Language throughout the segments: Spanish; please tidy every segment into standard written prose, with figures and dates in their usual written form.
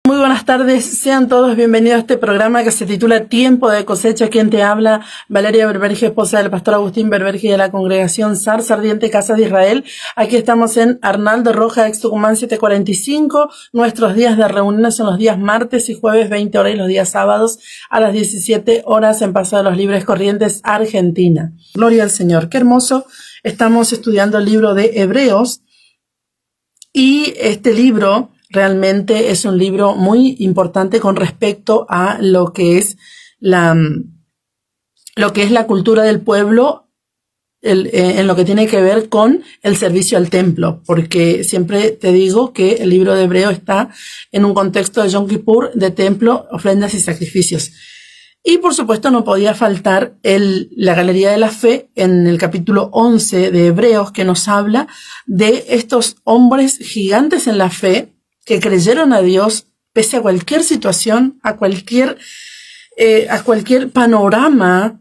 Muy buenas tardes, sean todos bienvenidos a este programa que se titula Tiempo de Cosecha. Quien te habla, Valeria Berberge, esposa del pastor Agustín Berberge de la congregación Sar Ardiente Casa de Israel. Aquí estamos en Arnaldo Roja, ex Tucumán 745. Nuestros días de reunión son los días martes y jueves 20 horas y los días sábados a las 17 horas en Paso de los Libres Corrientes, Argentina. Gloria al Señor, qué hermoso. Estamos estudiando el libro de Hebreos y este libro realmente es un libro muy importante con respecto a lo que es la cultura del pueblo, en lo que tiene que ver con el servicio al templo, porque siempre te digo que el libro de Hebreo está en un contexto de Yom Kippur, de templo, ofrendas y sacrificios. Y por supuesto no podía faltar la Galería de la Fe en el capítulo 11 de Hebreos, que nos habla de estos hombres gigantes en la fe que creyeron a Dios pese a cualquier situación, a cualquier panorama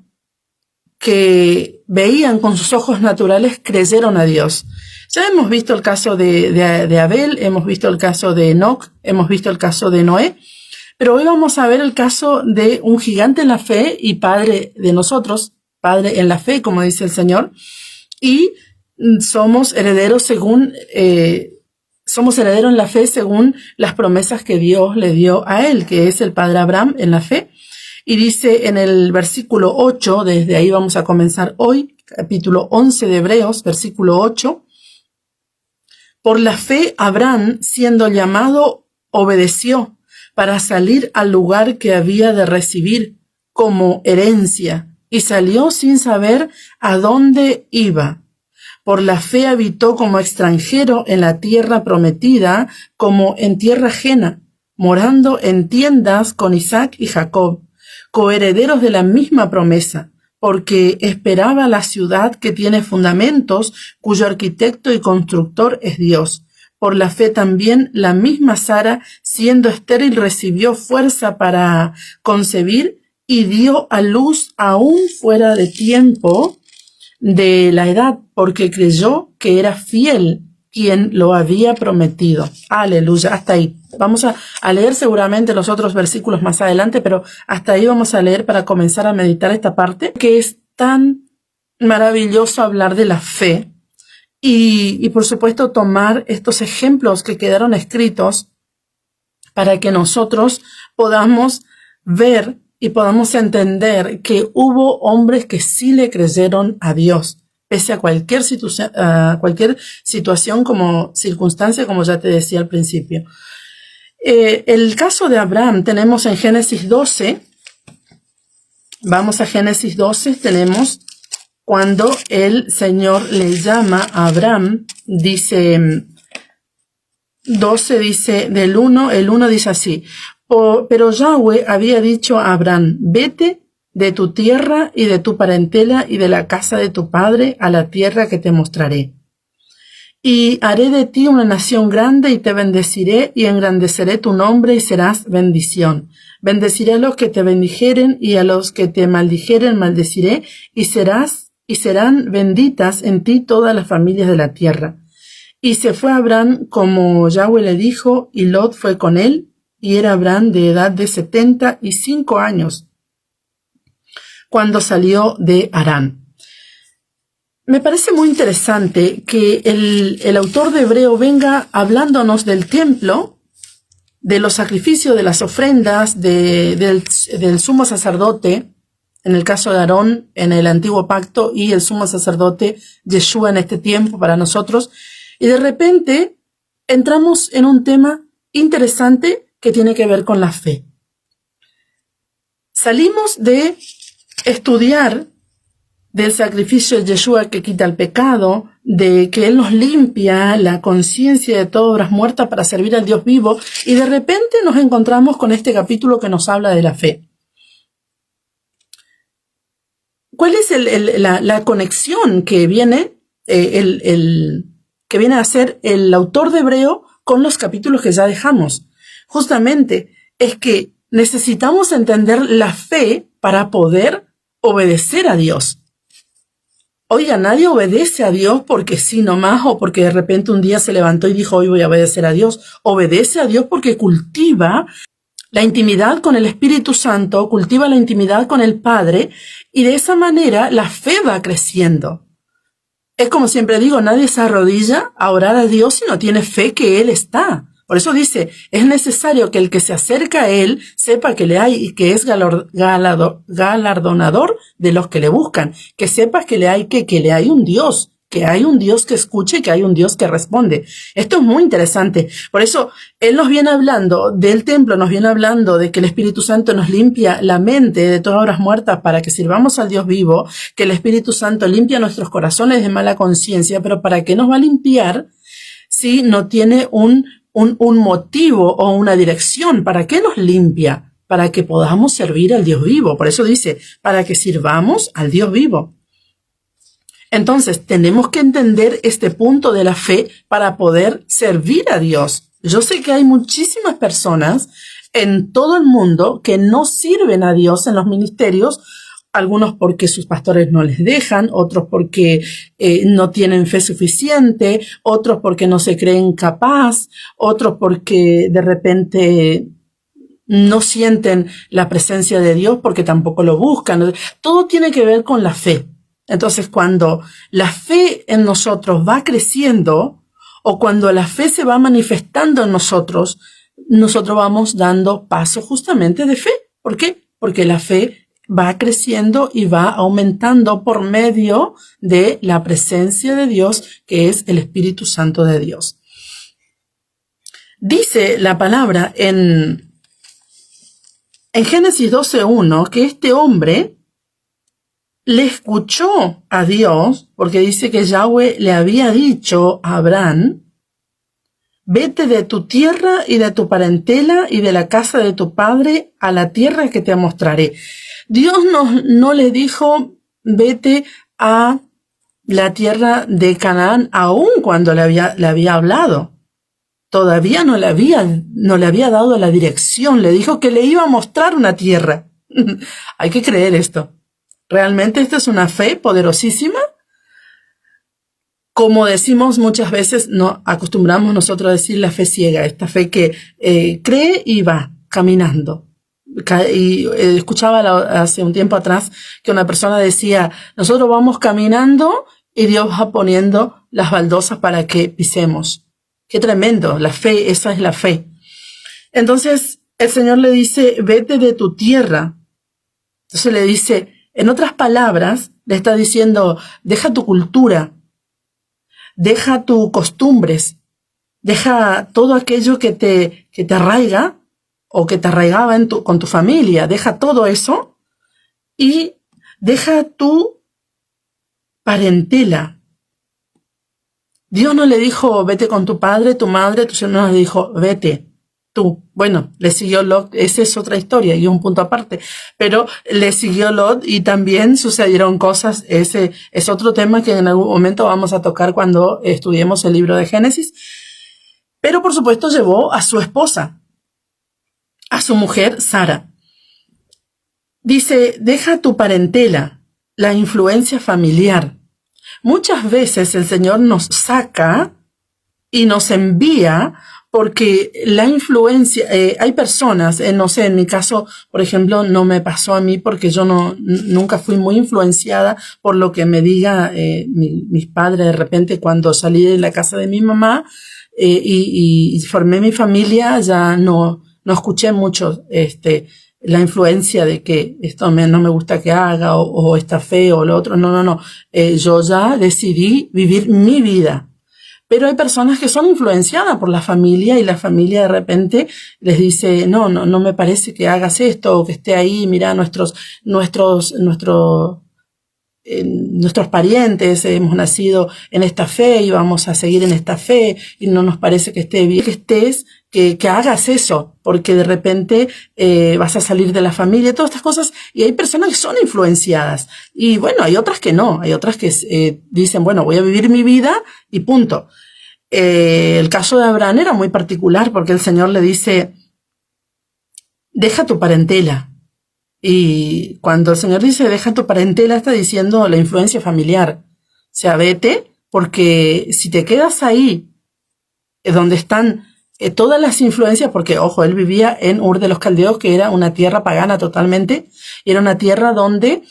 que veían con sus ojos naturales, creyeron a Dios. Ya hemos visto el caso de Abel, hemos visto el caso de Enoc, hemos visto el caso de Noé, pero hoy vamos a ver el caso de un gigante en la fe y padre de nosotros, padre en la fe, como dice el Señor, y somos herederos somos herederos en la fe según las promesas que Dios le dio a él, que es el padre Abraham en la fe. Y dice en el versículo 8, desde ahí vamos a comenzar hoy, capítulo 11 de Hebreos, versículo 8. Por la fe Abraham, siendo llamado, obedeció para salir al lugar que había de recibir como herencia, y salió sin saber a dónde iba. Por la fe habitó como extranjero en la tierra prometida, como en tierra ajena, morando en tiendas con Isaac y Jacob, coherederos de la misma promesa, porque esperaba la ciudad que tiene fundamentos, cuyo arquitecto y constructor es Dios. Por la fe también la misma Sara, siendo estéril, recibió fuerza para concebir y dio a luz aún fuera de tiempo de la edad, porque creyó que era fiel quien lo había prometido. Aleluya, hasta ahí. Vamos a leer seguramente los otros versículos más adelante, pero hasta ahí vamos a leer para comenzar a meditar esta parte, que es tan maravilloso hablar de la fe y por supuesto tomar estos ejemplos que quedaron escritos para que nosotros podamos ver y podamos entender que hubo hombres que sí le creyeron a Dios, pese a cualquier situación como circunstancia, como ya te decía al principio. El caso de Abraham tenemos en Génesis 12. Vamos a Génesis 12, tenemos cuando el Señor le llama a Abraham, dice 12, dice del 1, el 1 dice así. Pero Yahweh había dicho a Abraham, vete de tu tierra y de tu parentela y de la casa de tu padre a la tierra que te mostraré. Y haré de ti una nación grande y te bendeciré y engrandeceré tu nombre y serás bendición. Bendeciré a los que te bendijeren y a los que te maldijeren maldeciré y serán benditas en ti todas las familias de la tierra. Y se fue Abraham como Yahweh le dijo y Lot fue con él. Y era Abraham de edad de 75 años cuando salió de Harán. Me parece muy interesante que el autor de Hebreo venga hablándonos del templo, de los sacrificios, de las ofrendas, del sumo sacerdote, en el caso de Aarón en el antiguo pacto y el sumo sacerdote Yeshua en este tiempo para nosotros. Y de repente entramos en un tema interesante que tiene que ver con la fe. Salimos de estudiar del sacrificio de Yeshua que quita el pecado, de que Él nos limpia la conciencia de todas obras muertas para servir al Dios vivo, y de repente nos encontramos con este capítulo que nos habla de la fe. ¿Cuál es la conexión que viene a hacer el autor de Hebreo con los capítulos que ya dejamos? Justamente es que necesitamos entender la fe para poder obedecer a Dios. Oiga, nadie obedece a Dios porque sí nomás o porque de repente un día se levantó y dijo, hoy voy a obedecer a Dios. Obedece a Dios porque cultiva la intimidad con el Espíritu Santo, cultiva la intimidad con el Padre y de esa manera la fe va creciendo. Es como siempre digo, nadie se arrodilla a orar a Dios si no tiene fe que Él está. Por eso dice, es necesario que el que se acerca a Él sepa que le hay y que es galardonador de los que le buscan. Que sepas que le hay un Dios, que hay un Dios que escuche, que hay un Dios que responde. Esto es muy interesante. Por eso Él nos viene hablando del templo, nos viene hablando de que el Espíritu Santo nos limpia la mente de todas obras muertas para que sirvamos al Dios vivo, que el Espíritu Santo limpia nuestros corazones de mala conciencia, pero ¿para qué nos va a limpiar si no tiene un motivo o una dirección? ¿Para qué nos limpia? Para que podamos servir al Dios vivo. Por eso dice, para que sirvamos al Dios vivo. Entonces, tenemos que entender este punto de la fe para poder servir a Dios. Yo sé que hay muchísimas personas en todo el mundo que no sirven a Dios en los ministerios, algunos porque sus pastores no les dejan, otros porque no tienen fe suficiente, otros porque no se creen capaz, otros porque de repente no sienten la presencia de Dios porque tampoco lo buscan. Todo tiene que ver con la fe. Entonces, cuando la fe en nosotros va creciendo o cuando la fe se va manifestando en nosotros vamos dando pasos justamente de fe. ¿Por qué? Porque la fe va creciendo y va aumentando por medio de la presencia de Dios, que es el Espíritu Santo de Dios. Dice la palabra en Génesis 12:1 que este hombre le escuchó a Dios, porque dice que Yahweh le había dicho a Abraham, vete de tu tierra y de tu parentela y de la casa de tu padre a la tierra que te mostraré. Dios no le dijo, vete a la tierra de Canaán, aun cuando le había hablado. Todavía no le había dado la dirección, le dijo que le iba a mostrar una tierra. Hay que creer esto. Realmente esta es una fe poderosísima. Como decimos muchas veces, no acostumbramos nosotros a decir la fe ciega, esta fe que cree y va caminando. Y escuchaba hace un tiempo atrás que una persona decía, nosotros vamos caminando y Dios va poniendo las baldosas para que pisemos. Qué tremendo, la fe, esa es la fe. Entonces el Señor le dice, vete de tu tierra. Entonces le dice, en otras palabras, le está diciendo, deja tu cultura, deja tus costumbres, deja todo aquello que te arraiga o que te arraigaba con tu familia, deja todo eso y deja tu parentela. Dios no le dijo, vete con tu padre, tu madre, tu hermano, le dijo, vete. Tú, bueno, le siguió Lot, esa es otra historia y un punto aparte, pero le siguió Lot y también sucedieron cosas, ese es otro tema que en algún momento vamos a tocar cuando estudiemos el libro de Génesis, pero por supuesto llevó a su esposa, a su mujer Sara. Dice, deja tu parentela, la influencia familiar. Muchas veces el Señor nos saca y nos envía porque la influencia, hay personas, no sé, en mi caso, por ejemplo, no me pasó a mí porque yo nunca fui muy influenciada por lo que me diga mis padres de repente cuando salí de la casa de mi mamá y formé mi familia, ya no escuché mucho la influencia de que esto no me gusta que haga o está feo o lo otro, no, yo ya decidí vivir mi vida. Pero hay personas que son influenciadas por la familia y la familia de repente les dice, no me parece que hagas esto o que esté ahí, mira, nuestros parientes hemos nacido en esta fe y vamos a seguir en esta fe y no nos parece que esté bien que hagas eso, porque de repente vas a salir de la familia, todas estas cosas, y hay personas que son influenciadas. Y bueno, hay otras que no, hay otras que dicen, bueno, voy a vivir mi vida y punto. El caso de Abraham era muy particular porque el Señor le dice, deja tu parentela. Y cuando el Señor dice, deja tu parentela, está diciendo la influencia familiar. sea, vete, porque si te quedas ahí, donde están todas las influencias, porque, ojo, él vivía en Ur de los Caldeos, que era una tierra pagana totalmente, y era una tierra donde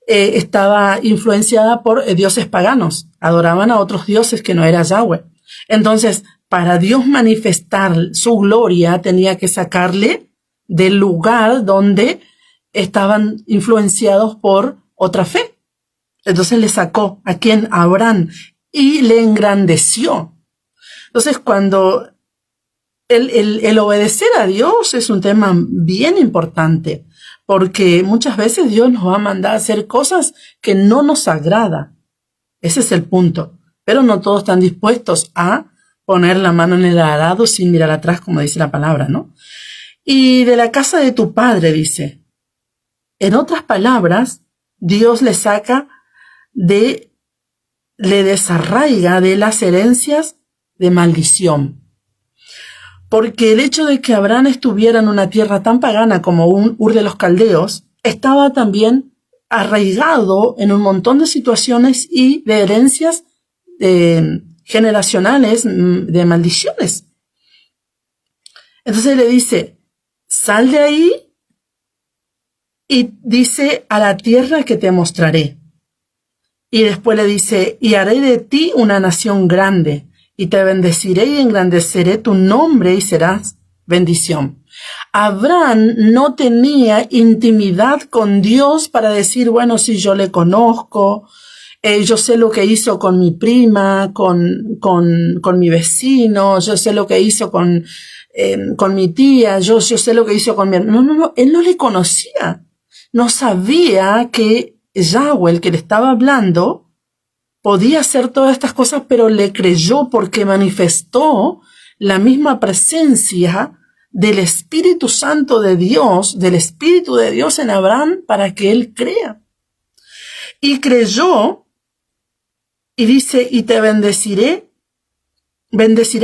estaba influenciada por dioses paganos, adoraban a otros dioses que no era Yahweh. Entonces, para Dios manifestar su gloria, tenía que sacarle del lugar donde estaban influenciados por otra fe. Entonces le sacó a quien, a Abraham, y le engrandeció. Entonces, cuando el obedecer a Dios es un tema bien importante, porque muchas veces Dios nos va a mandar a hacer cosas que no nos agrada. Ese es el punto. Pero no todos están dispuestos a poner la mano en el arado sin mirar atrás, como dice la palabra, ¿no? Y de la casa de tu padre, dice. En otras palabras, Dios le saca le desarraiga de las herencias de maldición. Porque el hecho de que Abraham estuviera en una tierra tan pagana como Ur de los Caldeos, estaba también arraigado en un montón de situaciones y de herencias generacionales de maldiciones. Entonces le dice, sal de ahí y dice, a la tierra que te mostraré. Y después le dice, y haré de ti una nación grande, y te bendeciré y engrandeceré tu nombre y serás bendición. Abraham no tenía intimidad con Dios para decir, bueno, si yo le conozco, yo sé lo que hizo con mi prima, con mi vecino, yo sé lo que hizo con mi tía, yo sé lo que hizo con mi hermano. No, él no le conocía. No sabía que Yahweh, el que le estaba hablando, podía hacer todas estas cosas, pero le creyó porque manifestó la misma presencia del Espíritu Santo de Dios, del Espíritu de Dios en Abraham para que él crea. Y creyó y dice, y te bendeciré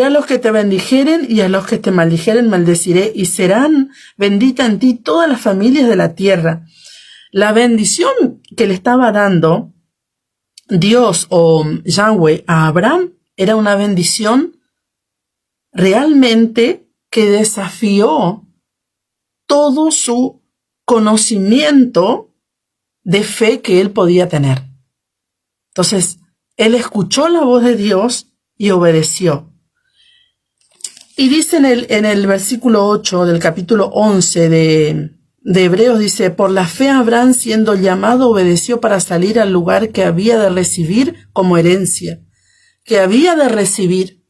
a los que te bendijeren y a los que te maldijeren maldeciré, y serán benditas en ti todas las familias de la tierra. La bendición que le estaba dando Dios o Yahweh a Abraham era una bendición realmente que desafió todo su conocimiento de fe que él podía tener. Entonces, él escuchó la voz de Dios y obedeció. Y dice en el versículo 8 del capítulo 11 de Hebreos, dice, por la fe Abraham, siendo llamado, obedeció para salir al lugar que había de recibir como herencia. Que había de recibir.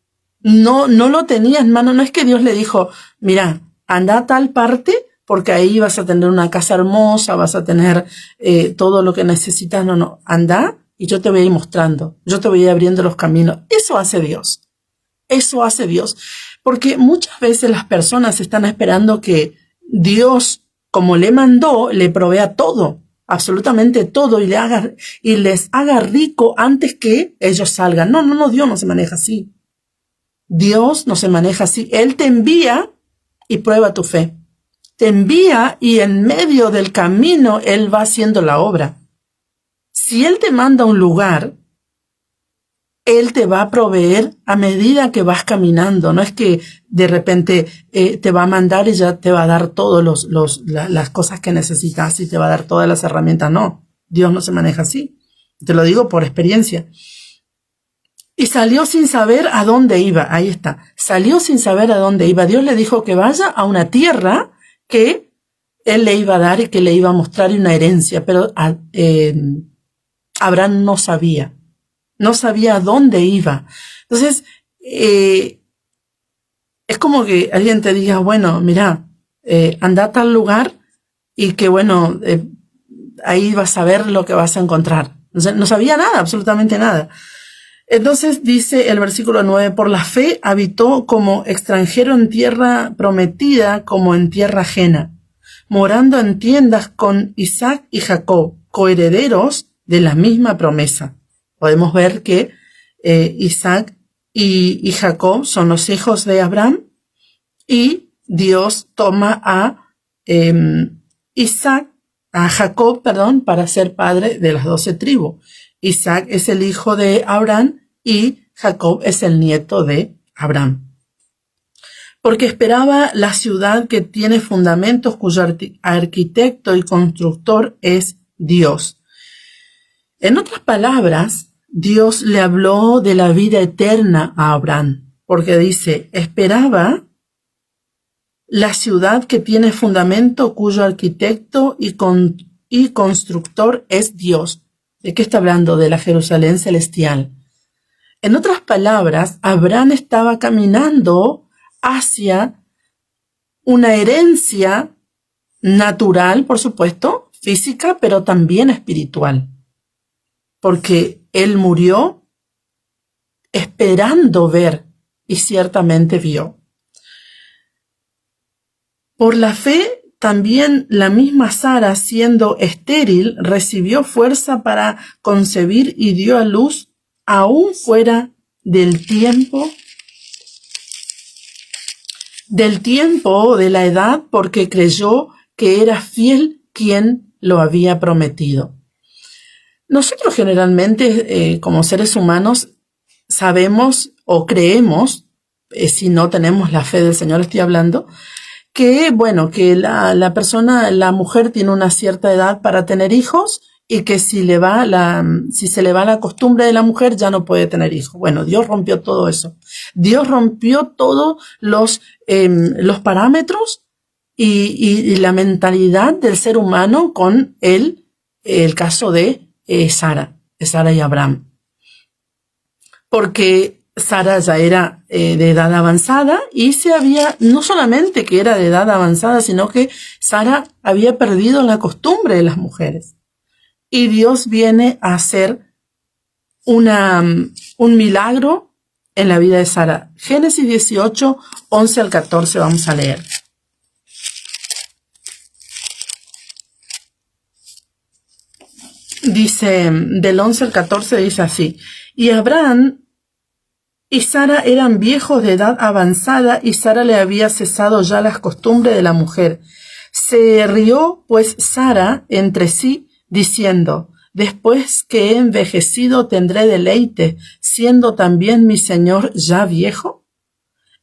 No lo tenía en mano. No es que Dios le dijo, mira, anda a tal parte porque ahí vas a tener una casa hermosa, vas a tener todo lo que necesitas. No, anda y yo te voy a ir mostrando. Yo te voy a ir abriendo los caminos. Eso hace Dios. Eso hace Dios. Porque muchas veces las personas están esperando que Dios, como le mandó, le provea todo, absolutamente todo, y les haga rico antes que ellos salgan. No, Dios no se maneja así. Dios no se maneja así. Él te envía y prueba tu fe. Te envía y en medio del camino Él va haciendo la obra. Si Él te manda a un lugar, Él te va a proveer a medida que vas caminando. No es que de repente te va a mandar y ya te va a dar todas las cosas que necesitas y te va a dar todas las herramientas. No, Dios no se maneja así. Te lo digo por experiencia. Y salió sin saber a dónde iba. Ahí está. Salió sin saber a dónde iba. Dios le dijo que vaya a una tierra que Él le iba a dar y que le iba a mostrar una herencia. Pero Abraham no sabía. No sabía a dónde iba. Entonces, es como que alguien te diga, bueno, mira, anda a tal lugar y que, bueno, ahí vas a ver lo que vas a encontrar. No sabía nada, absolutamente nada. Entonces dice el versículo 9, por la fe habitó como extranjero en tierra prometida, como en tierra ajena, morando en tiendas con Isaac y Jacob, coherederos de la misma promesa. Podemos ver que Isaac y Jacob son los hijos de Abraham y Dios toma a Jacob, para ser padre de las 12 tribus. Isaac es el hijo de Abraham y Jacob es el nieto de Abraham. Porque esperaba la ciudad que tiene fundamentos, cuyo arquitecto y constructor es Dios. En otras palabras, Dios le habló de la vida eterna a Abraham, porque dice, esperaba la ciudad que tiene fundamento, cuyo arquitecto y constructor es Dios. ¿De qué está hablando? De la Jerusalén celestial. En otras palabras, Abraham estaba caminando hacia una herencia natural, por supuesto, física, pero también espiritual. Porque él murió esperando ver y ciertamente vio. Por la fe, también la misma Sara, siendo estéril, recibió fuerza para concebir y dio a luz aún fuera del tiempo de la edad, porque creyó que era fiel quien lo había prometido. Nosotros generalmente, como seres humanos, sabemos o creemos, si no tenemos la fe del Señor, estoy hablando, que la mujer tiene una cierta edad para tener hijos y que si se le va la costumbre de la mujer ya no puede tener hijos. Bueno, Dios rompió todo eso. Dios rompió todos los parámetros y la mentalidad del ser humano con el caso de Sara y Abraham. Porque Sara ya era de edad avanzada y no solamente que era de edad avanzada, sino que Sara había perdido la costumbre de las mujeres. Y Dios viene a hacer un milagro en la vida de Sara. Génesis 18, 11 al 14 vamos a leer. Dice, del 11 al 14 dice así: y Abraham y Sara eran viejos de edad avanzada, y Sara le había cesado ya las costumbres de la mujer. Se rió pues Sara entre sí, diciendo: después que he envejecido tendré deleite, siendo también mi señor ya viejo.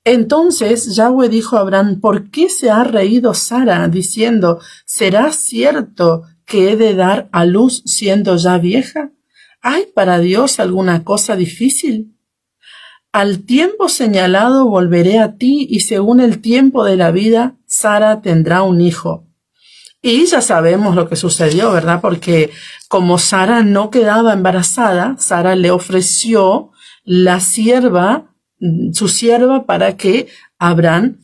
Entonces Yahweh dijo a Abraham: ¿por qué se ha reído Sara, diciendo: ¿será cierto que he de dar a luz siendo ya vieja? ¿Hay para Dios alguna cosa difícil? Al tiempo señalado volveré a ti, y según el tiempo de la vida, Sara tendrá un hijo. Y ya sabemos lo que sucedió, ¿verdad? Porque como Sara no quedaba embarazada, Sara le ofreció su sierva, para que Abraham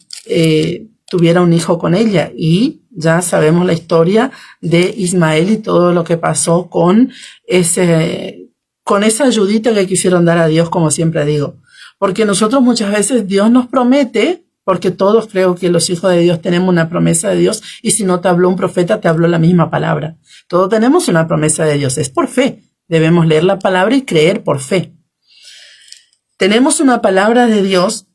tuviera un hijo con ella. Y ya sabemos la historia de Ismael y todo lo que pasó con esa ayudita que quisieron dar a Dios, como siempre digo. Porque nosotros muchas veces Dios nos promete, porque todos creo que los hijos de Dios tenemos una promesa de Dios, y si no te habló un profeta, te habló la misma palabra. Todos tenemos una promesa de Dios, es por fe. Debemos leer la palabra y creer por fe. Tenemos una palabra de Dios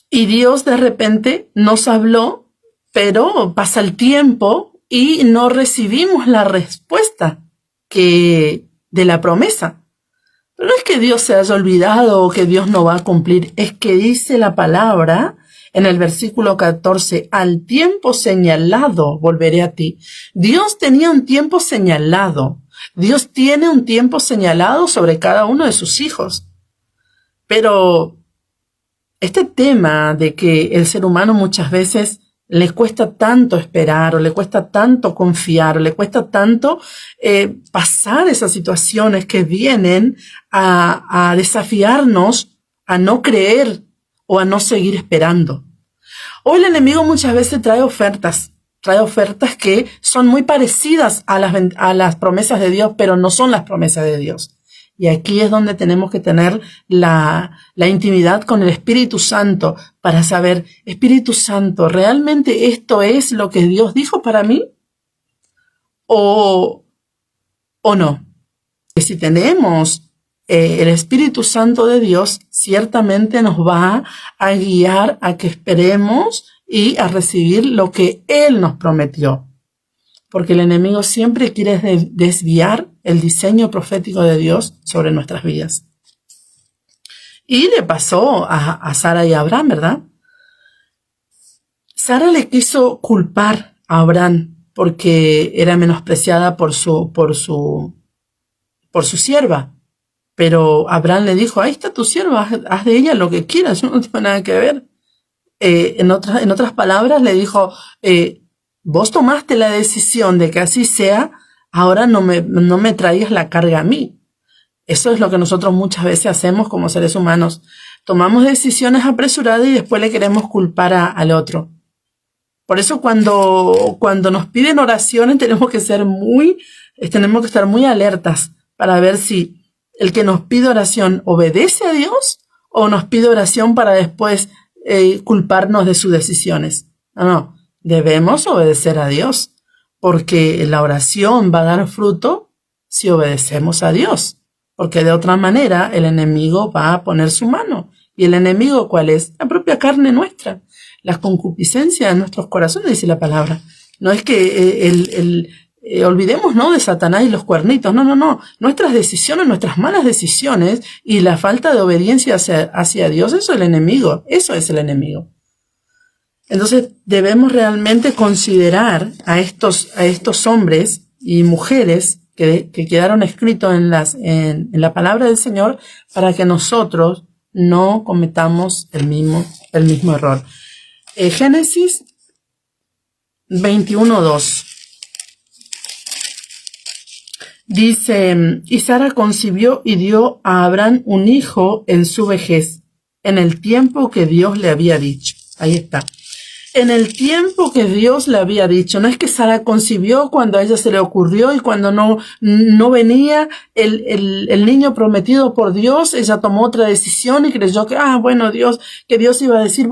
y Dios de repente nos habló, pero pasa el tiempo y no recibimos la respuesta de la promesa. Pero no es que Dios se haya olvidado o que Dios no va a cumplir, es que dice la palabra en el versículo 14, al tiempo señalado volveré a ti. Dios tenía un tiempo señalado. Dios tiene un tiempo señalado sobre cada uno de sus hijos. Pero este tema de que el ser humano muchas veces le cuesta tanto esperar, o le cuesta tanto confiar, o le cuesta tanto pasar esas situaciones que vienen a desafiarnos a no creer o a no seguir esperando. Hoy el enemigo muchas veces trae ofertas que son muy parecidas a las promesas de Dios, pero no son las promesas de Dios. Y aquí es donde tenemos que tener la intimidad con el Espíritu Santo para saber: Espíritu Santo, ¿realmente esto es lo que Dios dijo para mí? ¿O no? Y si tenemos el Espíritu Santo de Dios, ciertamente nos va a guiar a que esperemos y a recibir lo que Él nos prometió. porque el enemigo siempre quiere desviar el diseño profético de Dios sobre nuestras vidas. Y le pasó a Sara y a Abraham, ¿verdad? Sara le quiso culpar a Abraham porque era menospreciada por su sierva. Pero Abraham le dijo, ahí está tu sierva, haz de ella lo que quieras, yo no tengo nada que ver. En otras palabras le dijo, vos tomaste la decisión de que así sea, ahora no me traigas la carga a mí. Eso es lo que nosotros muchas veces hacemos como seres humanos. Tomamos decisiones apresuradas y después le queremos culpar al otro. Por eso cuando nos piden oraciones tenemos que estar muy alertas para ver si el que nos pide oración obedece a Dios o nos pide oración para después culparnos de sus decisiones. No, debemos obedecer a Dios, porque la oración va a dar fruto si obedecemos a Dios, porque de otra manera el enemigo va a poner su mano. ¿Y el enemigo cuál es? La propia carne nuestra, las concupiscencias de nuestros corazones, dice la palabra. No es que olvidemos, ¿no?, de Satanás y los cuernitos. No. Nuestras decisiones, nuestras malas decisiones y la falta de obediencia hacia Dios, eso es el enemigo. Eso es el enemigo. Entonces debemos realmente considerar a estos hombres y mujeres que quedaron escritos en la palabra del Señor para que nosotros no cometamos el mismo error. Génesis 21:2. Dice, y Sara concibió y dio a Abraham un hijo en su vejez, en el tiempo que Dios le había dicho. Ahí está. En el tiempo que Dios le había dicho. No es que Sara concibió cuando a ella se le ocurrió y cuando no venía el niño prometido por Dios, ella tomó otra decisión y creyó que, que Dios iba a decir,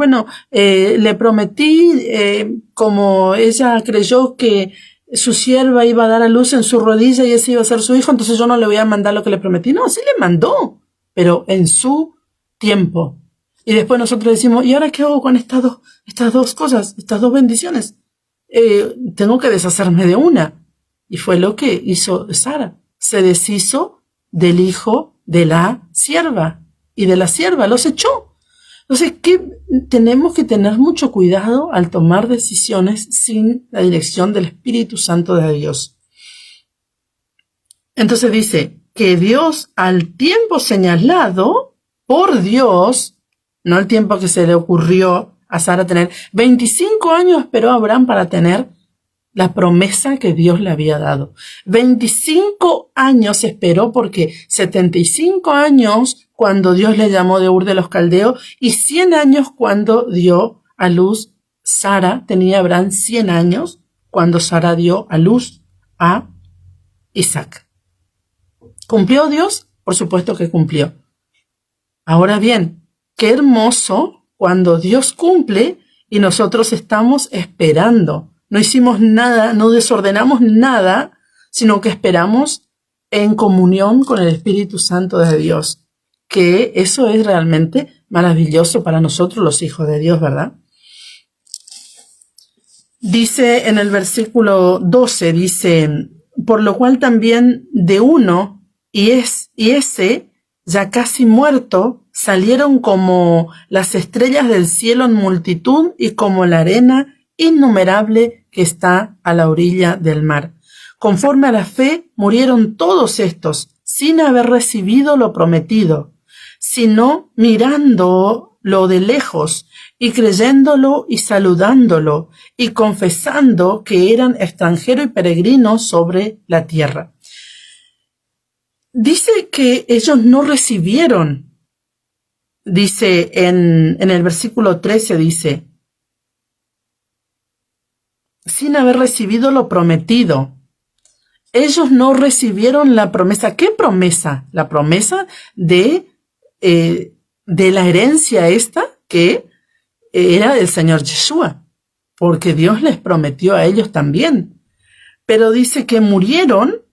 le prometí, como ella creyó que su sierva iba a dar a luz en su rodilla y ese iba a ser su hijo, entonces yo no le voy a mandar lo que le prometí. No, sí le mandó, pero en su tiempo. Y después nosotros decimos, ¿y ahora qué hago con estas dos cosas, estas dos bendiciones? Tengo que deshacerme de una. Y fue lo que hizo Sara. Se deshizo del hijo de la sierva. Y de la sierva los echó. Entonces, tenemos que tener mucho cuidado al tomar decisiones sin la dirección del Espíritu Santo de Dios. Entonces dice que Dios, al tiempo señalado por Dios, no el tiempo que se le ocurrió a Sara tener, 25 años esperó a Abraham para tener la promesa que Dios le había dado. 25 años esperó, porque 75 años cuando Dios le llamó de Ur de los Caldeos y 100 años cuando dio a luz Sara. Tenía Abraham 100 años cuando Sara dio a luz a Isaac. ¿Cumplió Dios? Por supuesto que cumplió. Ahora bien, qué hermoso cuando Dios cumple y nosotros estamos esperando. No hicimos nada, no desordenamos nada, sino que esperamos en comunión con el Espíritu Santo de Dios. Que eso es realmente maravilloso para nosotros los hijos de Dios, ¿verdad? Dice en el versículo 12, dice, por lo cual también de uno, y ese ya casi muerto, salieron como las estrellas del cielo en multitud y como la arena innumerable que está a la orilla del mar. Conforme a la fe, murieron todos estos, sin haber recibido lo prometido, sino mirándolo de lejos y creyéndolo y saludándolo y confesando que eran extranjeros y peregrinos sobre la tierra. Dice que ellos no recibieron, dice en el versículo 13, dice, sin haber recibido lo prometido. Ellos no recibieron la promesa. ¿Qué promesa? La promesa de la herencia esta que era del Señor Yeshua, porque Dios les prometió a ellos también. Pero dice que murieron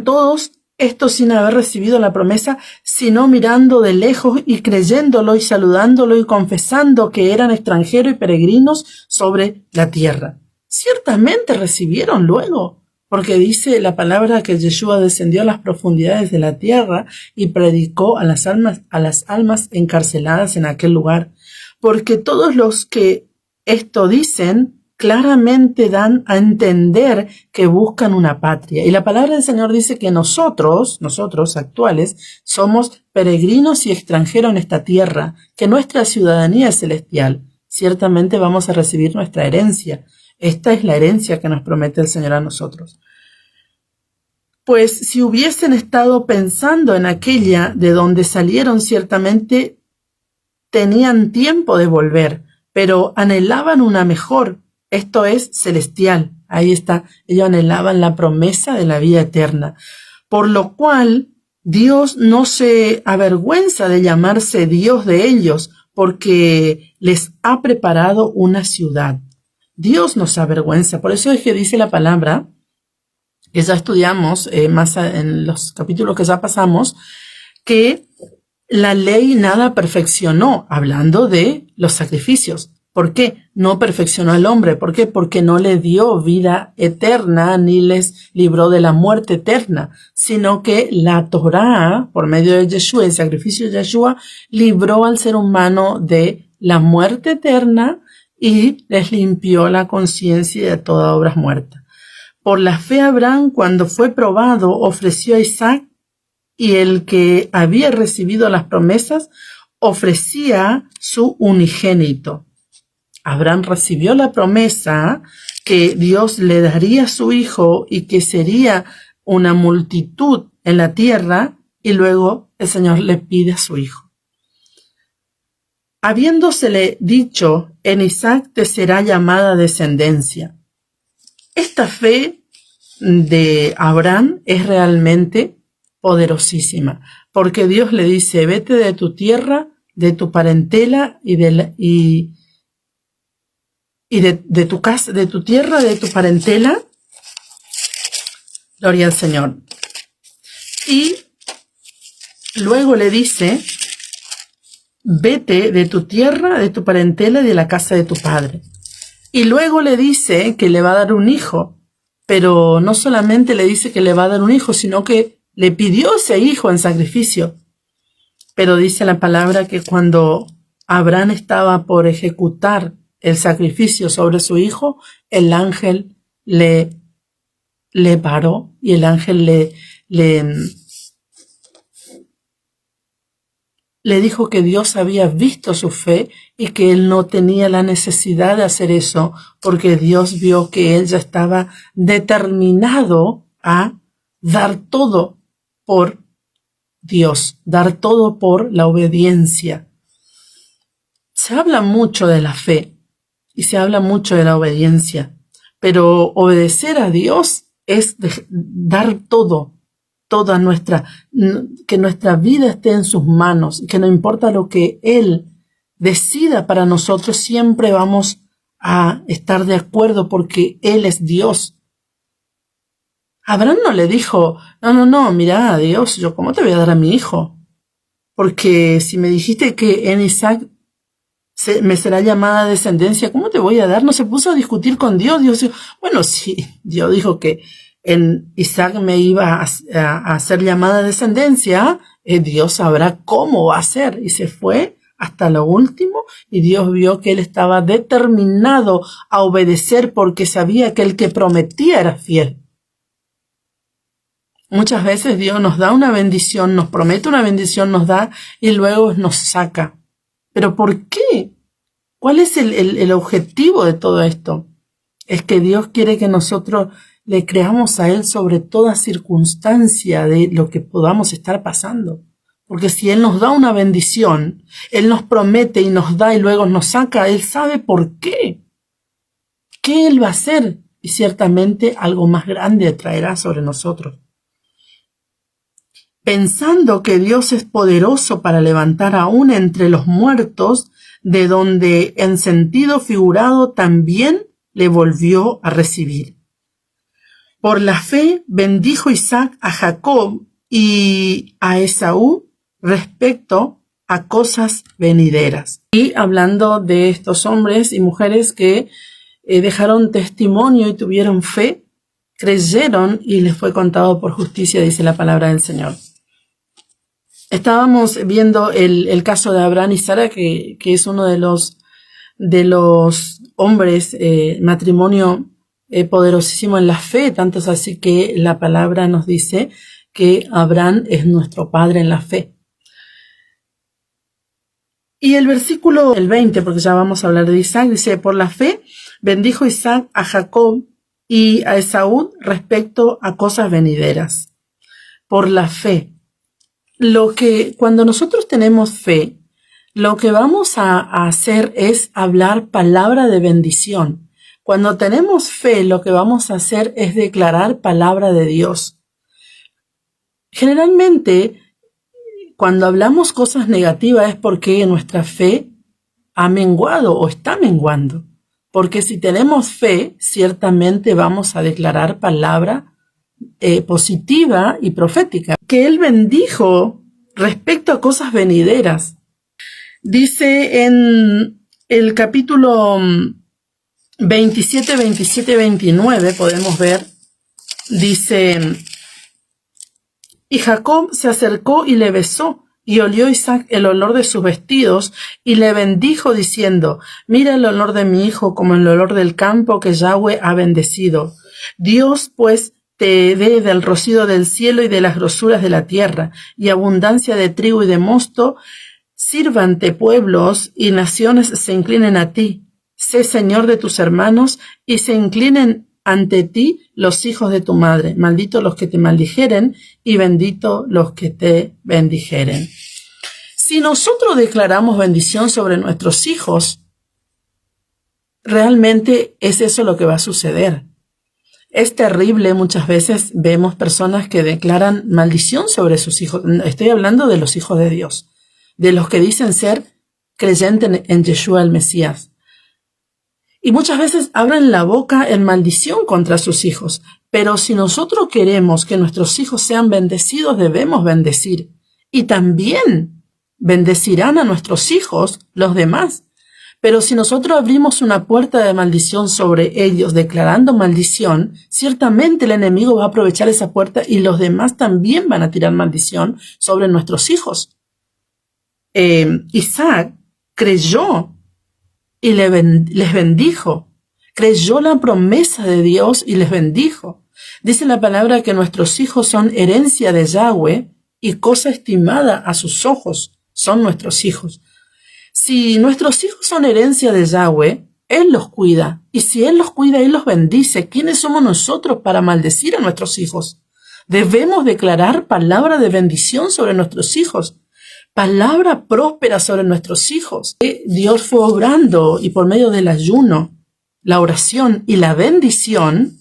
todos estos sin haber recibido la promesa, sino mirando de lejos y creyéndolo y saludándolo y confesando que eran extranjeros y peregrinos sobre la tierra. ciertamente recibieron luego, porque dice la palabra que Yeshua descendió a las profundidades de la tierra y predicó a las almas encarceladas en aquel lugar, porque todos los que esto dicen claramente dan a entender que buscan una patria. Y la palabra del Señor dice que nosotros actuales, somos peregrinos y extranjeros en esta tierra, que nuestra ciudadanía es celestial. Ciertamente vamos a recibir nuestra herencia. Esta es la herencia que nos promete el Señor a nosotros. Pues si hubiesen estado pensando en aquella de donde salieron, ciertamente tenían tiempo de volver, pero anhelaban una mejor, esto es celestial. Ahí está, ellos anhelaban la promesa de la vida eterna, por lo cual Dios no se avergüenza de llamarse Dios de ellos, porque les ha preparado una ciudad. Dios no se avergüenza, por eso es que dice la palabra, que ya estudiamos más en los capítulos que ya pasamos, que la ley nada perfeccionó, hablando de los sacrificios. ¿Por qué? No perfeccionó al hombre. ¿Por qué? Porque no le dio vida eterna ni les libró de la muerte eterna, sino que la Torá, por medio de Yeshua, el sacrificio de Yeshua, libró al ser humano de la muerte eterna y les limpió la conciencia de toda obra muerta. Por la fe Abraham, cuando fue probado, ofreció a Isaac, y el que había recibido las promesas ofrecía su unigénito. Abraham recibió la promesa que Dios le daría a su hijo y que sería una multitud en la tierra, y luego el Señor le pide a su hijo. Habiéndosele dicho, en Isaac te será llamada descendencia. Esta fe de Abraham es realmente poderosísima, porque Dios le dice, vete de tu tierra, de tu parentela y de tu casa, de tu tierra, de tu parentela. Gloria al Señor. Y luego le dice, vete de tu tierra, de tu parentela y de la casa de tu padre. Y luego le dice que le va a dar un hijo, pero no solamente le dice que le va a dar un hijo, sino que le pidió ese hijo en sacrificio. Pero dice la palabra que cuando Abraham estaba por ejecutar el sacrificio sobre su hijo, el ángel le paró y el ángel le dijo que Dios había visto su fe y que él no tenía la necesidad de hacer eso, porque Dios vio que él ya estaba determinado a dar todo por Dios, dar todo por la obediencia. Se habla mucho de la fe y se habla mucho de la obediencia, pero obedecer a Dios es dar todo, que nuestra vida esté en sus manos, que no importa lo que Él decida para nosotros, siempre vamos a estar de acuerdo porque Él es Dios. Abraham no le dijo, no, mira, Dios, yo cómo te voy a dar a mi hijo, porque si me dijiste que en Isaac me será llamada descendencia, ¿cómo te voy a dar? No se puso a discutir con Dios. Dios dijo, bueno, sí, Dios dijo que en Isaac me iba a hacer llamada descendencia, Dios sabrá cómo va a ser. Y se fue hasta lo último y Dios vio que él estaba determinado a obedecer porque sabía que el que prometía era fiel. Muchas veces Dios nos da una bendición, nos promete una bendición, nos da y luego nos saca. ¿Pero por qué? ¿Cuál es el objetivo de todo esto? Es que Dios quiere que nosotros le creamos a Él sobre toda circunstancia de lo que podamos estar pasando. Porque si Él nos da una bendición, Él nos promete y nos da y luego nos saca, Él sabe por qué. ¿Qué Él va a hacer? Y ciertamente algo más grande traerá sobre nosotros. Pensando que Dios es poderoso para levantar aún entre los muertos, de donde en sentido figurado también le volvió a recibir. Por la fe bendijo Isaac a Jacob y a Esaú respecto a cosas venideras. Y hablando de estos hombres y mujeres que dejaron testimonio y tuvieron fe, creyeron y les fue contado por justicia, dice la palabra del Señor. Estábamos viendo el caso de Abraham y Sara, que es uno de los hombres, matrimonio poderosísimo en la fe, tanto es así que la palabra nos dice que Abraham es nuestro padre en la fe. Y el versículo, el 20, porque ya vamos a hablar de Isaac, dice, por la fe bendijo Isaac a Jacob y a Esaú respecto a cosas venideras. Por la fe. Cuando nosotros tenemos fe, lo que vamos a hacer es hablar palabra de bendición. Cuando tenemos fe, lo que vamos a hacer es declarar palabra de Dios. Generalmente, cuando hablamos cosas negativas es porque nuestra fe ha menguado o está menguando. Porque si tenemos fe, ciertamente vamos a declarar palabra positiva y profética. Que Él bendijo respecto a cosas venideras. Dice en el capítulo 27, 27, 29, podemos ver, dice, y Jacob se acercó y le besó, y olió Isaac el olor de sus vestidos, y le bendijo diciendo, mira el olor de mi hijo como el olor del campo que Yahweh ha bendecido. Dios, pues, te dé del rocío del cielo y de las grosuras de la tierra, y abundancia de trigo y de mosto. Sírvante pueblos y naciones se inclinen a ti. Sé Señor de tus hermanos, y se inclinen ante ti los hijos de tu madre. Maldito los que te maldijeren, y bendito los que te bendijeren. Si nosotros declaramos bendición sobre nuestros hijos, realmente es eso lo que va a suceder. Es terrible, muchas veces vemos personas que declaran maldición sobre sus hijos. Estoy hablando de los hijos de Dios, de los que dicen ser creyentes en Yeshua el Mesías. Y muchas veces abren la boca en maldición contra sus hijos. Pero si nosotros queremos que nuestros hijos sean bendecidos, debemos bendecir. Y también bendecirán a nuestros hijos los demás. Pero si nosotros abrimos una puerta de maldición sobre ellos, declarando maldición, ciertamente el enemigo va a aprovechar esa puerta y los demás también van a tirar maldición sobre nuestros hijos. Isaac creyó y les bendijo. Creyó la promesa de Dios y les bendijo. Dice la palabra que nuestros hijos son herencia de Yahweh y cosa estimada a sus ojos son nuestros hijos. Si nuestros hijos son herencia de Yahweh, Él los cuida. Y si Él los cuida, Él los bendice. ¿Quiénes somos nosotros para maldecir a nuestros hijos? Debemos declarar palabra de bendición sobre nuestros hijos. Palabra próspera sobre nuestros hijos. Dios fue obrando y por medio del ayuno, la oración y la bendición,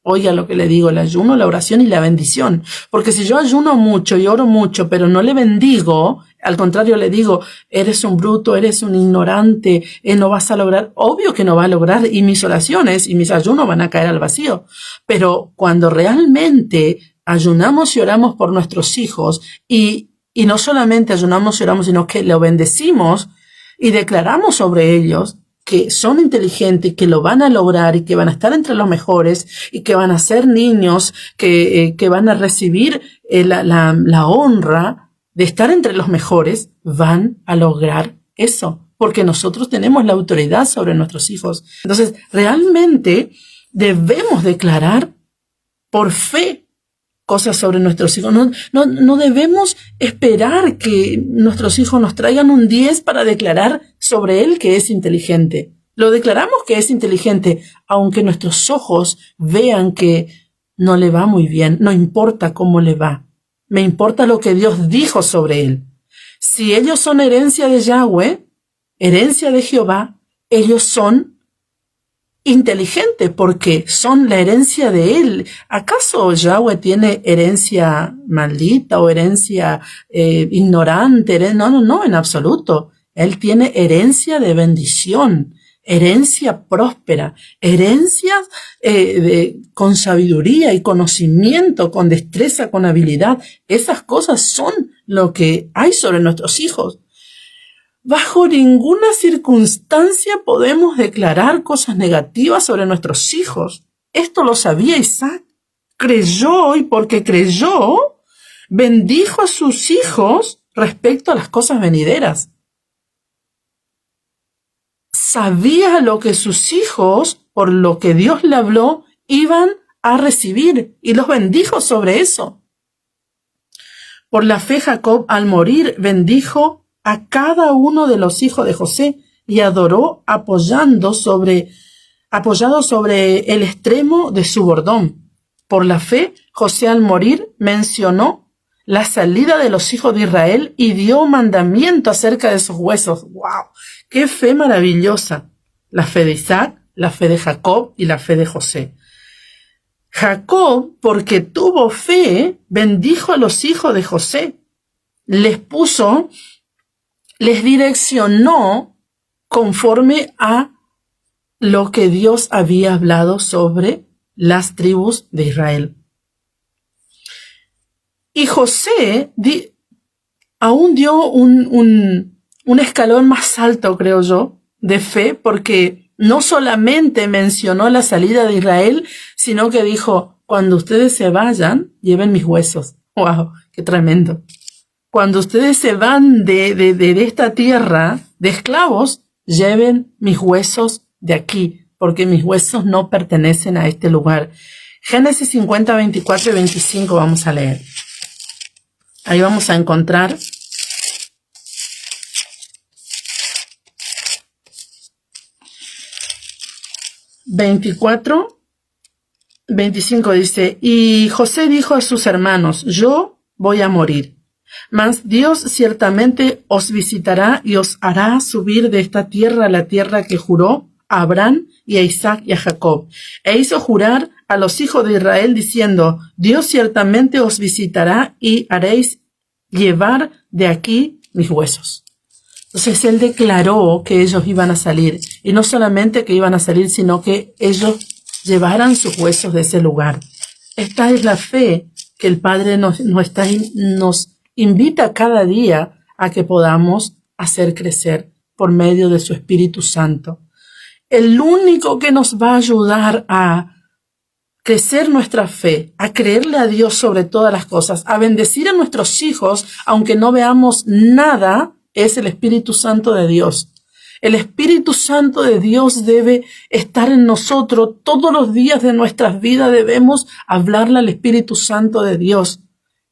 oiga lo que le digo, el ayuno, la oración y la bendición. Porque si yo ayuno mucho y oro mucho, pero no le bendigo, al contrario le digo, eres un bruto, eres un ignorante, no vas a lograr, obvio que no va a lograr, y mis oraciones y mis ayunos van a caer al vacío. Pero cuando realmente ayunamos y oramos por nuestros hijos y no solamente ayunamos y oramos, sino que lo bendecimos y declaramos sobre ellos que son inteligentes, que lo van a lograr y que van a estar entre los mejores y que van a ser niños que van a recibir la honra de estar entre los mejores, van a lograr eso, porque nosotros tenemos la autoridad sobre nuestros hijos. Entonces, realmente debemos declarar por fe cosas sobre nuestros hijos. No debemos esperar que nuestros hijos nos traigan un 10 para declarar sobre él que es inteligente. Lo declaramos que es inteligente, aunque nuestros ojos vean que no le va muy bien. No importa cómo le va. Me importa lo que Dios dijo sobre él. Si ellos son herencia de Yahweh, herencia de Jehová, ellos son inteligente porque son la herencia de él. ¿Acaso Yahweh tiene herencia maldita o herencia ignorante? No, en absoluto. Él tiene herencia de bendición, herencia próspera, herencia con sabiduría y conocimiento, con destreza, con habilidad. Esas cosas son lo que hay sobre nuestros hijos. Bajo ninguna circunstancia podemos declarar cosas negativas sobre nuestros hijos. Esto lo sabía Isaac. Creyó, y porque creyó, bendijo a sus hijos respecto a las cosas venideras. Sabía lo que sus hijos, por lo que Dios le habló, iban a recibir, y los bendijo sobre eso. Por la fe, Jacob, al morir, bendijo a cada uno de los hijos de José y adoró apoyado sobre el extremo de su bordón. Por la fe, José al morir mencionó la salida de los hijos de Israel y dio mandamiento acerca de sus huesos. ¡Wow! ¡Qué fe maravillosa! La fe de Isaac, la fe de Jacob y la fe de José. Jacob, porque tuvo fe, bendijo a los hijos de José. Les direccionó conforme a lo que Dios había hablado sobre las tribus de Israel. Y José aún dio un escalón más alto, creo yo, de fe, porque no solamente mencionó la salida de Israel, sino que dijo, cuando ustedes se vayan, lleven mis huesos. ¡Wow! ¡Qué tremendo! Cuando ustedes se van de esta tierra de esclavos, lleven mis huesos de aquí, porque mis huesos no pertenecen a este lugar. Génesis 50, 24 y 25 vamos a leer. Ahí vamos a encontrar ...24, 25 dice, y José dijo a sus hermanos, yo voy a morir, mas Dios ciertamente os visitará y os hará subir de esta tierra a la tierra que juró a Abraham y a Isaac y a Jacob. E hizo jurar a los hijos de Israel diciendo, Dios ciertamente os visitará y haréis llevar de aquí mis huesos. Entonces él declaró que ellos iban a salir, y no solamente que iban a salir, sino que ellos llevaran sus huesos de ese lugar. Esta es la fe que el Padre nos invita cada día a que podamos hacer crecer por medio de su Espíritu Santo. El único que nos va a ayudar a crecer nuestra fe, a creerle a Dios sobre todas las cosas, a bendecir a nuestros hijos, aunque no veamos nada, es el Espíritu Santo de Dios. El Espíritu Santo de Dios debe estar en nosotros todos los días de nuestras vidas. Debemos hablarle al Espíritu Santo de Dios,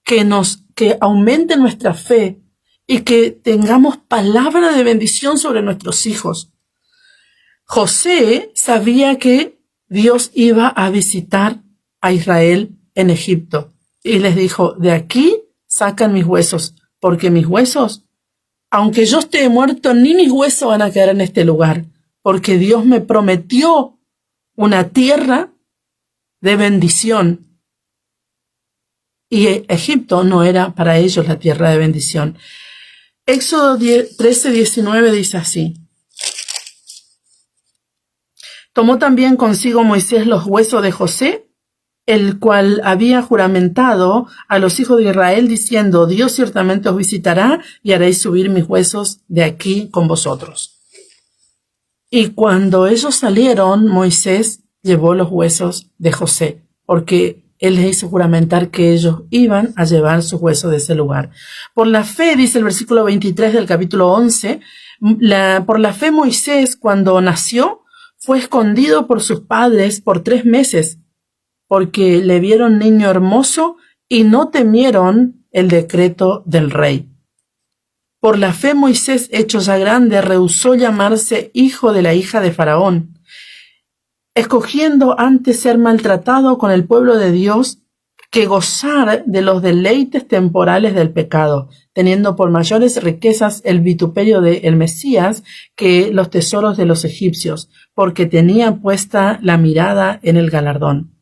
que aumente nuestra fe y que tengamos palabra de bendición sobre nuestros hijos. José sabía que Dios iba a visitar a Israel en Egipto y les dijo, de aquí sacan mis huesos, porque mis huesos, aunque yo esté muerto, ni mis huesos van a quedar en este lugar, porque Dios me prometió una tierra de bendición. Y Egipto no era para ellos la tierra de bendición. Éxodo 13, 19 dice así. Tomó también consigo Moisés los huesos de José, el cual había juramentado a los hijos de Israel, diciendo, Dios ciertamente os visitará y haréis subir mis huesos de aquí con vosotros. Y cuando ellos salieron, Moisés llevó los huesos de José, porque él les hizo juramentar que ellos iban a llevar sus huesos de ese lugar. Por la fe, dice el versículo 23 del capítulo 11, por la fe Moisés, cuando nació, fue escondido por sus padres por 3 meses, porque le vieron niño hermoso y no temieron el decreto del rey. Por la fe Moisés, hecho ya grande, rehusó llamarse hijo de la hija de Faraón, escogiendo antes ser maltratado con el pueblo de Dios que gozar de los deleites temporales del pecado, teniendo por mayores riquezas el vituperio del Mesías que los tesoros de los egipcios, porque tenía puesta la mirada en el galardón.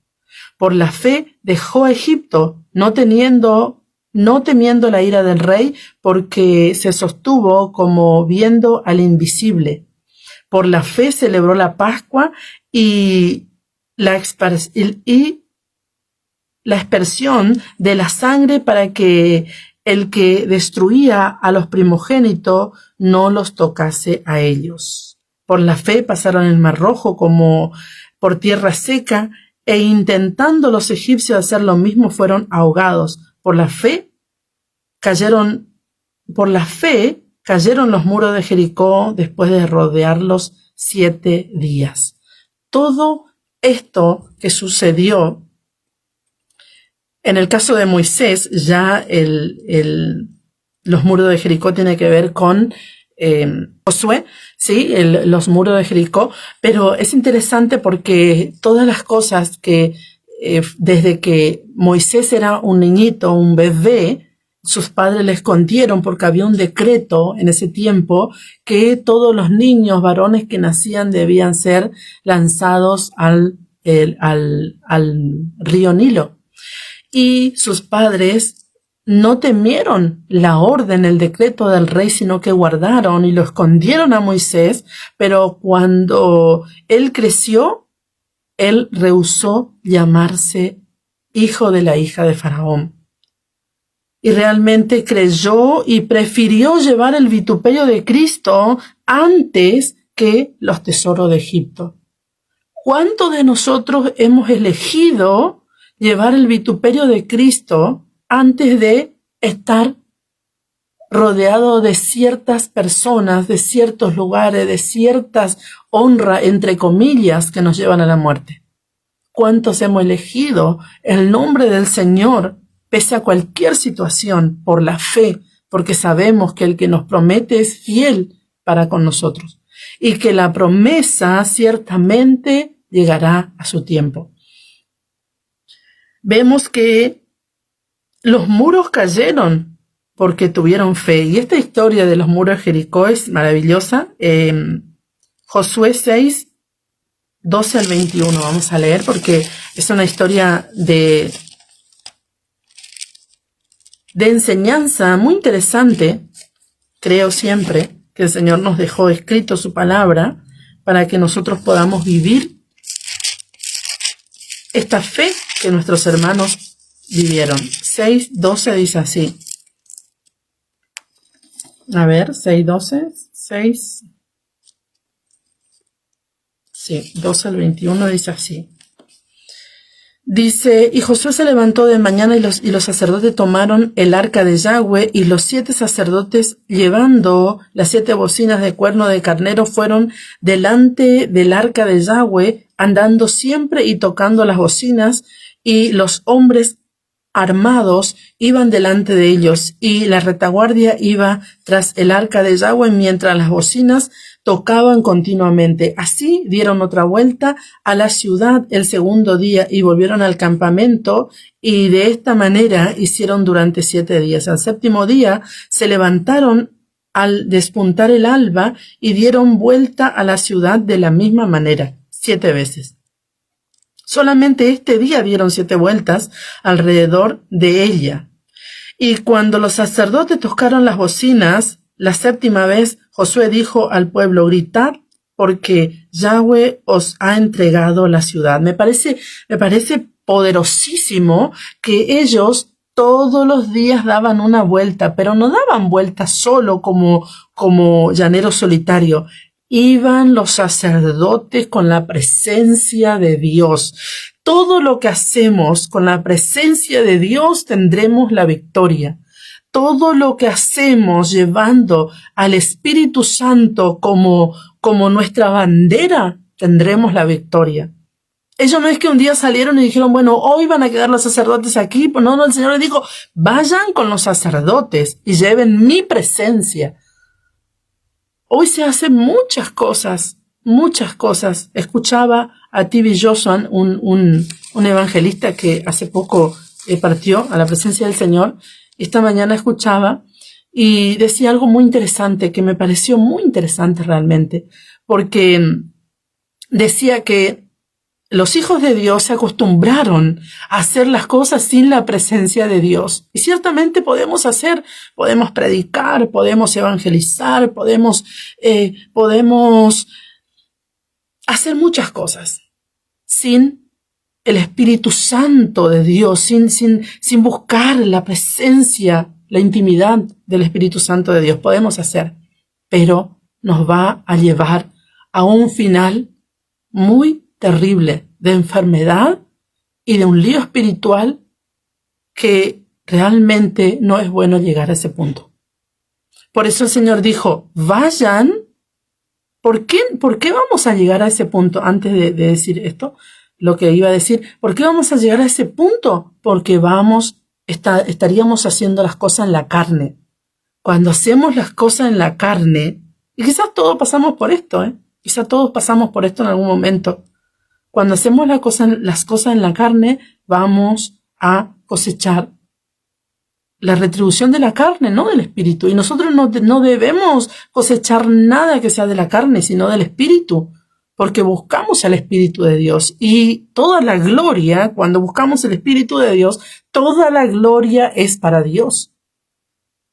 Por la fe dejó Egipto, no temiendo la ira del rey, porque se sostuvo como viendo al invisible. Por la fe celebró la Pascua y la expresión de la sangre para que el que destruía a los primogénitos no los tocase a ellos. Por la fe pasaron el Mar Rojo como por tierra seca, e intentando los egipcios hacer lo mismo fueron ahogados. Por la fe cayeron los muros de Jericó después de rodearlos 7 días. Todo esto que sucedió en el caso de Moisés, ya los muros de Jericó tiene que ver con Josué, ¿sí? Los muros de Jericó, pero es interesante porque todas las cosas que desde que Moisés era un niñito, un bebé, sus padres le escondieron porque había un decreto en ese tiempo que todos los niños varones que nacían debían ser lanzados al río Nilo. Y sus padres no temieron la orden, el decreto del rey, sino que guardaron y lo escondieron a Moisés, pero cuando él creció, él rehusó llamarse hijo de la hija de Faraón. Y realmente creyó y prefirió llevar el vituperio de Cristo antes que los tesoros de Egipto. ¿Cuántos de nosotros hemos elegido llevar el vituperio de Cristo antes de estar rodeado de ciertas personas, de ciertos lugares, de ciertas honras, entre comillas, que nos llevan a la muerte? ¿Cuántos hemos elegido el nombre del Señor pese a cualquier situación por la fe, porque sabemos que el que nos promete es fiel para con nosotros y que la promesa ciertamente llegará a su tiempo? Vemos que los muros cayeron porque tuvieron fe. Y esta historia de los muros de Jericó es maravillosa. Josué 6, 12 al 21. Vamos a leer porque es una historia de enseñanza muy interesante. Creo siempre que el Señor nos dejó escrito su palabra para que nosotros podamos vivir esta fe que nuestros hermanos vivieron. 6:12 dice así. A ver, 6:12, 6. Sí, 12 al 21 dice así. Dice, y Josué se levantó de mañana y los sacerdotes tomaron el arca de Yahweh, y los 7 sacerdotes, llevando las 7 bocinas de cuerno de carnero, fueron delante del arca de Yahweh, andando siempre y tocando las bocinas, y los hombres armados iban delante de ellos, y la retaguardia iba tras el arca de Yahweh, mientras las bocinas tocaban continuamente. Así dieron otra vuelta a la ciudad el segundo día y volvieron al campamento, y de esta manera hicieron durante 7 días. Al séptimo día se levantaron al despuntar el alba y dieron vuelta a la ciudad de la misma manera, 7 veces. Solamente este día dieron 7 vueltas alrededor de ella. Y cuando los sacerdotes tocaron las bocinas la 7ª vez, Josué dijo al pueblo: gritad, porque Yahweh os ha entregado la ciudad. Me parece poderosísimo que ellos todos los días daban una vuelta, pero no daban vueltas solo como llanero solitario. Iban los sacerdotes con la presencia de Dios. Todo lo que hacemos con la presencia de Dios tendremos la victoria. Todo lo que hacemos llevando al Espíritu Santo como nuestra bandera, tendremos la victoria. Ellos no es que un día salieron y dijeron, bueno, hoy van a quedar los sacerdotes aquí. No, el Señor les dijo, vayan con los sacerdotes y lleven mi presencia. Hoy se hacen muchas cosas. Escuchaba a T.B. Joshua, un evangelista que hace poco partió a la presencia del Señor. Esta mañana escuchaba y decía algo muy interesante, que me pareció muy interesante realmente, porque decía que los hijos de Dios se acostumbraron a hacer las cosas sin la presencia de Dios. Y ciertamente podemos predicar, podemos evangelizar, podemos hacer muchas cosas sin el Espíritu Santo de Dios, sin buscar la presencia la intimidad del Espíritu Santo de Dios, podemos hacer, pero nos va a llevar a un final muy terrible de enfermedad y de un lío espiritual que realmente no es bueno llegar a ese punto. Por eso el Señor dijo, vayan. ¿Por qué vamos a llegar a ese punto? Antes de decir esto, lo que iba a decir, ¿por qué vamos a llegar a ese punto? Porque estaríamos haciendo las cosas en la carne. Cuando hacemos las cosas en la carne, y quizás todos pasamos por esto, quizás todos pasamos por esto en algún momento. Cuando hacemos las cosas en la carne, vamos a cosechar la retribución de la carne, no del espíritu. Y nosotros no debemos cosechar nada que sea de la carne, sino del espíritu, porque buscamos al Espíritu de Dios. Y toda la gloria, cuando buscamos el Espíritu de Dios, toda la gloria es para Dios,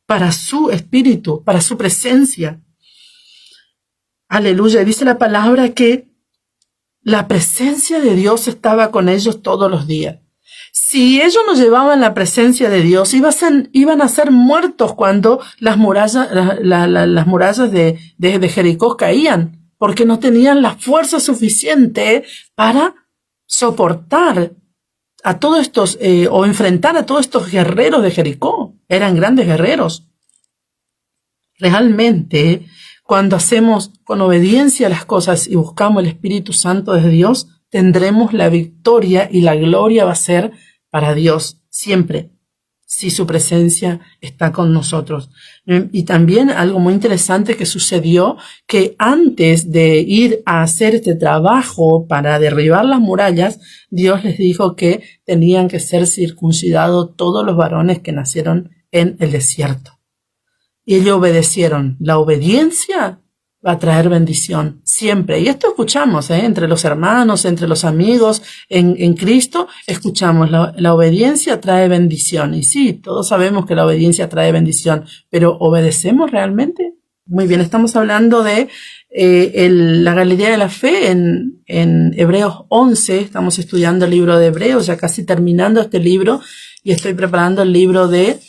para su Espíritu, para su presencia. Aleluya. Y dice la palabra que la presencia de Dios estaba con ellos todos los días. Si ellos no llevaban la presencia de Dios, iban a ser muertos cuando las murallas de Jericó caían, porque no tenían la fuerza suficiente para soportar a todos estos, o enfrentar a todos estos guerreros de Jericó. Eran grandes guerreros. Realmente, cuando hacemos con obediencia las cosas y buscamos el Espíritu Santo de Dios, tendremos la victoria y la gloria va a ser para Dios siempre, si su presencia está con nosotros. Y también algo muy interesante que sucedió, que antes de ir a hacer este trabajo para derribar las murallas, Dios les dijo que tenían que ser circuncidados todos los varones que nacieron en el desierto. Y ellos obedecieron. La obediencia va a traer bendición siempre. Y esto escuchamos, entre los hermanos, entre los amigos, en Cristo, escuchamos, la obediencia trae bendición. Y sí, todos sabemos que la obediencia trae bendición, pero ¿obedecemos realmente? Muy bien, estamos hablando de la galería de la fe en Hebreos 11. Estamos estudiando el libro de Hebreos, ya casi terminando este libro, y estoy preparando el libro de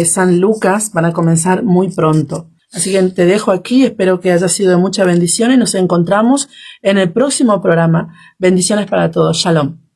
San Lucas para comenzar muy pronto. Así que te dejo aquí, espero que haya sido de mucha bendición y nos encontramos en el próximo programa. Bendiciones para todos. Shalom.